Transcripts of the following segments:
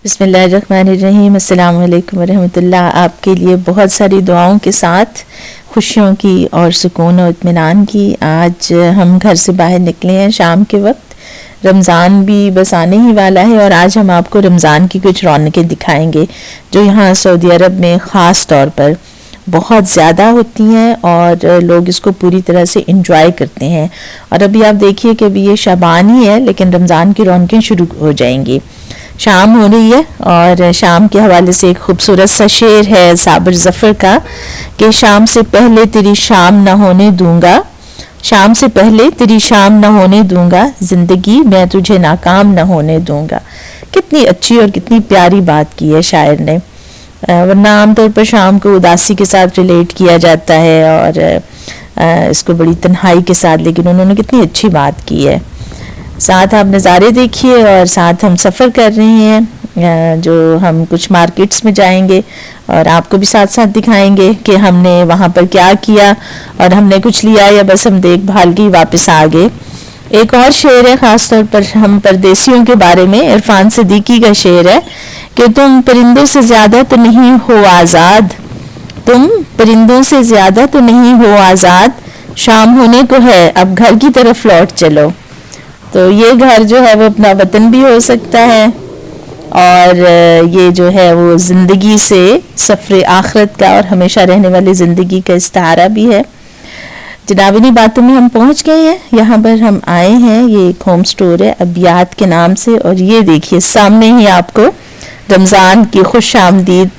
बिस्मिल्लाहिर्रहमानिर्रहीम। अस्सलाम वालेकुम वरहमतुल्लाह। आपके लिए बहुत सारी दुआओं के साथ खुशियों की और सुकून और इत्मीनान की आज हम घर से बाहर निकले हैं शाम के वक्त। रमज़ान भी बस आने ही वाला है और आज हम आपको रमज़ान की कुछ रौनकें दिखाएंगे जो यहाँ सऊदी अरब में ख़ास तौर पर बहुत ज़्यादा होती हैं और लोग इसको पूरी तरह से इंजॉय करते हैं। और अभी आप देखिए कि अभी ये शाबान ही है लेकिन रमज़ान की रौनकें शुरू हो जाएंगी। शाम हो रही है और शाम के हवाले से एक खूबसूरत सा शेर है साबिर ज़फ़र का कि शाम से पहले तेरी शाम न होने दूंगा, शाम से पहले तेरी शाम न होने दूंगा, ज़िंदगी मैं तुझे नाकाम न होने दूंगा। कितनी अच्छी और कितनी प्यारी बात की है शायर ने। वरना आमतौर पर शाम को उदासी के साथ रिलेट किया जाता है और इसको बड़ी तन्हाई के साथ, लेकिन उन्होंने कितनी अच्छी बात की है। साथ आप नज़ारे देखिए और साथ हम सफ़र कर रहे हैं जो हम कुछ मार्केट्स में जाएंगे और आपको भी साथ साथ दिखाएंगे कि हमने वहाँ पर क्या किया और हमने कुछ लिया या बस हम देखभाल की वापस आ गए। एक और शेर है ख़ास तौर पर हम परदेसियों के बारे में, इरफान सिद्दीकी का शेर है कि तुम परिंदों से ज़्यादा तो नहीं हो आज़ाद, तुम परिंदों से ज़्यादा तो नहीं हो आज़ाद, शाम होने को है अब घर की तरफ लौट चलो। तो ये घर जो है वो अपना वतन भी हो सकता है और ये जो है वो ज़िंदगी से सफ़र आखिरत का और हमेशा रहने वाली ज़िंदगी का इस्तारा भी है। जनाब इन्हीं बातों में हम पहुंच गए हैं। यहाँ पर हम आए हैं, ये एक होम स्टोर है अबियात के नाम से और ये देखिए सामने ही आपको रमज़ान की खुश आमदीद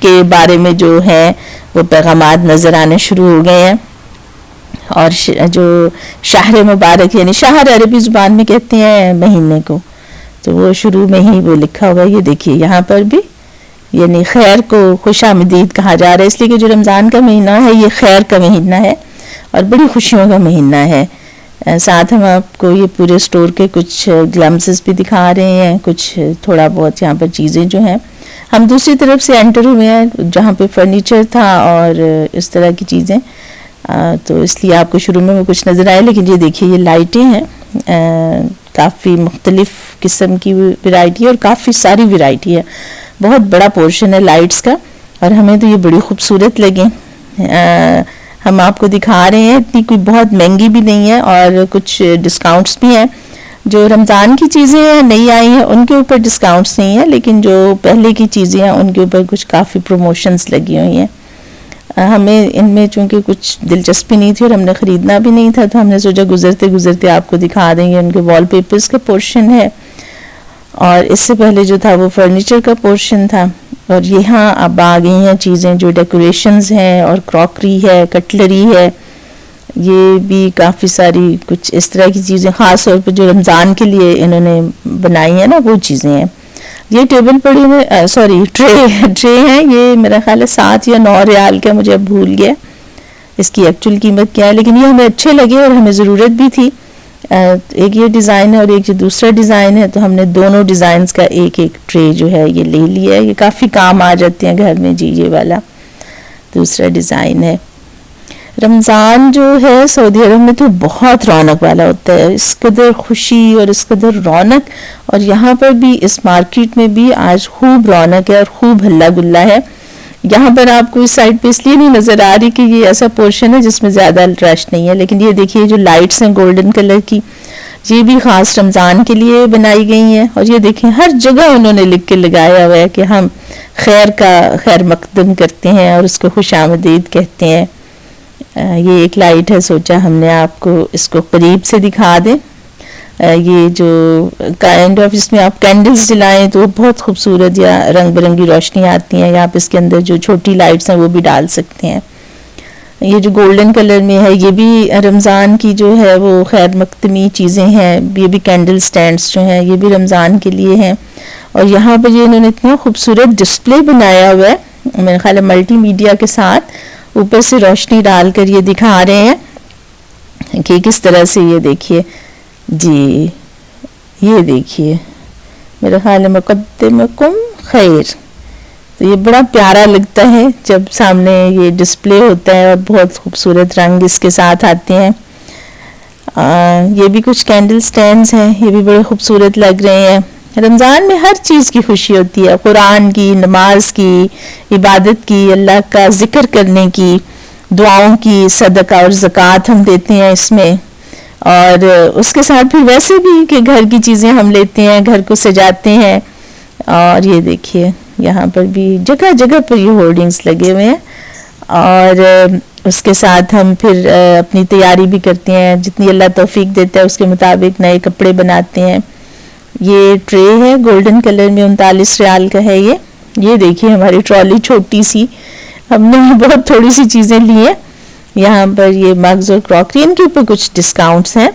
के बारे में जो है वो पैगामात नज़र आने शुरू हो गए हैं। और जो शहर मुबारक यानी शहर अरबी ज़ुबान में कहते हैं महीने को, तो वो शुरू में ही वो लिखा हुआ है। ये देखिए यहाँ पर भी यानी खैर को खुश आमदीद कहा जा रहा है इसलिए कि जो रमज़ान का महीना है ये खैर का महीना है और बड़ी खुशियों का महीना है। साथ हम आपको ये पूरे स्टोर के कुछ ग्लम्सेस भी दिखा रहे हैं, कुछ थोड़ा बहुत यहाँ पर चीज़ें जो हैं। हम दूसरी तरफ से एंटर हुए हैं जहाँ पे फर्नीचर था और इस तरह की चीज़ें, तो इसलिए आपको शुरू में वो कुछ नज़र आए। लेकिन ये देखिए ये लाइटें हैं, काफ़ी मुख्तलिफ़ किस्म की वैरायटी है और काफ़ी सारी वैरायटी है। बहुत बड़ा पोर्शन है लाइट्स का और हमें तो ये बड़ी खूबसूरत लगे। हम आपको दिखा रहे हैं, इतनी कोई बहुत महंगी भी नहीं है और कुछ डिस्काउंट्स भी हैं। जो रमज़ान की चीज़ें हैं नई आई हैं उनके ऊपर डिस्काउंट्स नहीं है, लेकिन जो पहले की चीज़ें हैं उनके ऊपर कुछ काफ़ी प्रमोशंस लगी हुई हैं। हमें इनमें चूँकि कुछ दिलचस्पी नहीं थी और हमने ख़रीदना भी नहीं था, तो हमने सोचा गुज़रते गुज़रते आपको दिखा देंगे। उनके वॉलपेपर्स का पोर्शन है और इससे पहले जो था वो फर्नीचर का पोर्शन था। और यहाँ अब आ गई हैं चीज़ें जो डेकोरेशंस हैं और क्रॉकरी है, कटलरी है, ये भी काफ़ी सारी कुछ इस तरह की चीज़ें ख़ास तौर पर जो रमज़ान के लिए इन्होंने बनाई हैं ना वो चीज़ें हैं। ये टेबल पड़ी हुई सॉरी ट्रे है, ये मेरा ख्याल है 7 या 9 रियाल का, मुझे अब भूल गया इसकी एक्चुअल कीमत क्या है, लेकिन ये हमें अच्छे लगे और हमें ज़रूरत भी थी। एक ये डिज़ाइन है और एक जो दूसरा डिज़ाइन है, तो हमने दोनों डिज़ाइंस का एक एक ट्रे जो है ये ले लिया है। ये काफ़ी काम आ जाते हैं घर में जी। ये वाला दूसरा डिज़ाइन है। रमज़ान जो है सऊदी अरब में तो बहुत रौनक वाला होता है, इस कदर खुशी और इस कदर रौनक। और यहाँ पर भी इस मार्केट में भी आज खूब रौनक है और खूब हल्ला गुल्ला है। यहाँ पर आपको इस साइड पे इसलिए नहीं नज़र आ रही कि ये ऐसा पोर्शन है जिसमें ज़्यादा रश नहीं है, लेकिन ये देखिए जो लाइट्स हैं गोल्डन कलर की, ये भी ख़ास रमज़ान के लिए बनाई गई हैं। और ये देखें हर जगह उन्होंने लिख के लगाया हुआ है कि हम खैर का खैर मकदम करते हैं और उसको खुश आमदीद कहते हैं। ये एक लाइट है, सोचा हमने आपको इसको करीब से दिखा दें। ये जो काइंड ऑफ इसमें आप कैंडल्स जलाएं तो बहुत खूबसूरत या रंग बिरंगी रोशनी आती है। आप इसके अंदर जो छोटी लाइट्स हैं वो भी डाल सकते हैं। ये जो गोल्डन कलर में है ये भी रमज़ान की जो है वो खैर मकदमी चीज़ें हैं। ये भी कैंडल स्टैंड्स जो हैं ये भी रमज़ान के लिए हैं। और यहाँ पर ये इन्होंने इतना खूबसूरत डिस्प्ले बनाया हुआ है, मेरे ख्याल है मल्टी मीडिया के साथ, ऊपर से रोशनी डालकर ये दिखा रहे हैं कि किस तरह से। ये देखिए जी, ये देखिए मेरा ख्याल है मुक़द्दिमुकुम खैर। तो ये बड़ा प्यारा लगता है जब सामने ये डिस्प्ले होता है और बहुत खूबसूरत रंग इसके साथ आते हैं। ये भी कुछ कैंडल स्टैंड्स हैं, ये भी बड़े खूबसूरत लग रहे हैं। رمضان میں ہر چیز کی خوشی ہوتی ہے، قرآن کی، نماز کی، عبادت کی، اللہ کا ذکر کرنے کی، دعاؤں کی، صدقہ اور زکوٰۃ ہم دیتے ہیں اس میں، اور اس کے ساتھ پھر ویسے بھی کہ گھر کی چیزیں ہم لیتے ہیں، گھر کو سجاتے ہیں. اور یہ دیکھیے یہاں پر بھی جگہ جگہ پر یہ ہولڈنگز لگے ہوئے ہیں. اور اس کے ساتھ ہم پھر اپنی تیاری بھی کرتے ہیں، جتنی اللہ توفیق دیتا ہے اس کے مطابق نئے کپڑے بناتے ہیں. یہ ٹرے ہے گولڈن کلر میں، 39 ریال کا ہے یہ دیکھیے ہماری ٹرالی چھوٹی سی، ہم نے بہت تھوڑی سی چیزیں لی ہیں. یہاں پر یہ مگز اور کراکری، ان کے اوپر کچھ ڈسکاؤنٹس ہیں.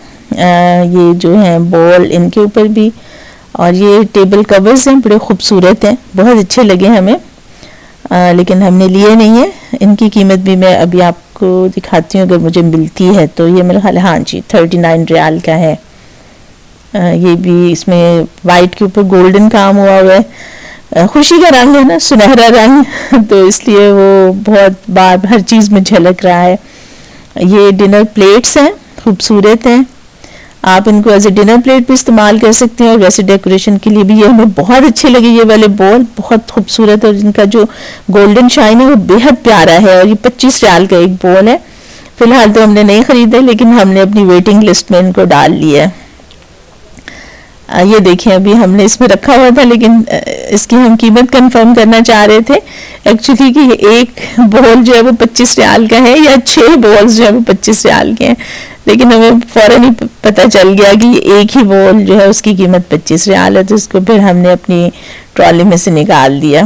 یہ جو ہیں بول، ان کے اوپر بھی. اور یہ ٹیبل کورز ہیں، بڑے خوبصورت ہیں، بہت اچھے لگے ہمیں، لیکن ہم نے لیے نہیں ہیں. ان کی قیمت بھی میں ابھی آپ کو دکھاتی ہوں اگر مجھے ملتی ہے تو. یہ میرا خیال ہاں جی 39 ریال کا ہے. یہ بھی اس میں وائٹ کے اوپر گولڈن کام ہوا ہوا ہے. خوشی کا رنگ ہے نا، سنہرا رنگ، تو اس لیے وہ بہت بار ہر چیز میں جھلک رہا ہے. یہ ڈنر پلیٹس ہیں، خوبصورت ہیں، آپ ان کو ایز اے ڈنر پلیٹ بھی استعمال کر سکتے ہیں، اور ویسے ڈیکوریشن کے لیے بھی. یہ ہمیں بہت اچھے لگے یہ والے بول، بہت خوبصورت، اور ان کا جو گولڈن شائن ہے وہ بہت پیارا ہے. اور یہ 25 ریال کا ایک بول ہے. فی الحال تو ہم نے نہیں خریدے، لیکن ہم نے اپنی ویٹنگ لسٹ میں ان کو ڈال لیا ہے. یہ دیکھیں ابھی ہم نے اس میں رکھا ہوا تھا، لیکن اس کی ہم قیمت کنفرم کرنا چاہ رہے تھے ایکچولی کہ یہ ایک بول جو ہے وہ 25 ریال کا ہے، یا 6 بولز جو ہے وہ 25 ریال کے ہیں. لیکن ہمیں فوراً ہی پتہ چل گیا کہ یہ ایک ہی بول جو ہے اس کی قیمت 25 ریال ہے، تو اس کو پھر ہم نے اپنی ٹرالی میں سے نکال دیا.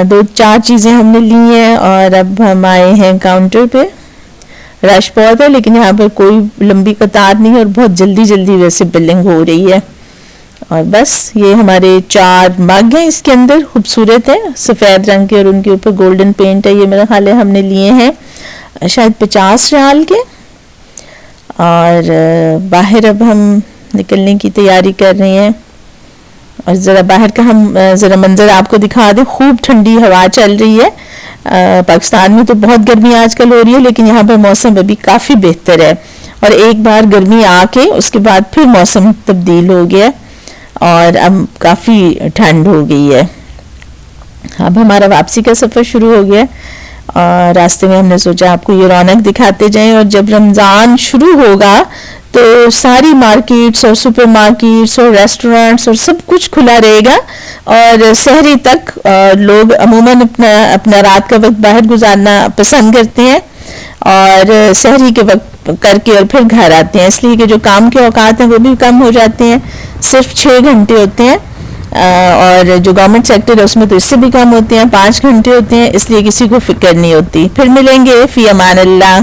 2-4 چیزیں ہم نے لی ہیں، اور اب ہم آئے ہیں کاؤنٹر پہ. رش بہت ہے، لیکن یہاں پر کوئی لمبی قطار نہیں ہے، اور بہت جلدی جلدی ویسے بلنگ ہو رہی ہے. اور بس یہ ہمارے 4 مگ ہیں، اس کے اندر خوبصورت ہیں، سفید رنگ کے، اور ان کے اوپر گولڈن پینٹ ہے. یہ میرا خیال ہے ہم نے لیے ہیں شاید 50 ریال کے. اور باہر اب ہم نکلنے کی تیاری کر رہے ہیں، اور ذرا باہر کا ہم ذرا منظر آپ کو دکھا دیں. خوب ٹھنڈی ہوا چل رہی ہے. پاکستان میں تو بہت گرمی آج کل ہو رہی ہے، لیکن یہاں پر موسم ابھی کافی بہتر ہے. اور ایک بار گرمی آ کے اس کے بعد پھر موسم تبدیل ہو گیا، اور اب کافی ٹھنڈ ہو گئی ہے. اب ہمارا واپسی کا سفر شروع ہو گیا، اور راستے میں ہم نے سوچا آپ کو یہ رونق دکھاتے جائیں. اور جب رمضان شروع ہوگا تو ساری مارکیٹس اور سپر مارکیٹس اور ریسٹورینٹس اور سب کچھ کھلا رہے گا، اور سحری تک لوگ عموماً اپنا رات کا وقت باہر گزارنا پسند کرتے ہیں، اور سحری کے وقت کر کے اور پھر گھر آتے ہیں. اس لیے کہ جو کام کے اوقات ہیں وہ بھی کم ہو جاتے ہیں، صرف 6 گھنٹے ہوتے ہیں، اور جو گورنمنٹ سیکٹر ہے اس میں تو اس سے بھی کم ہوتے ہیں، 5 گھنٹے ہوتے ہیں. اس لیے کسی کو فکر نہیں ہوتی. پھر ملیں گے، فی امان اللہ.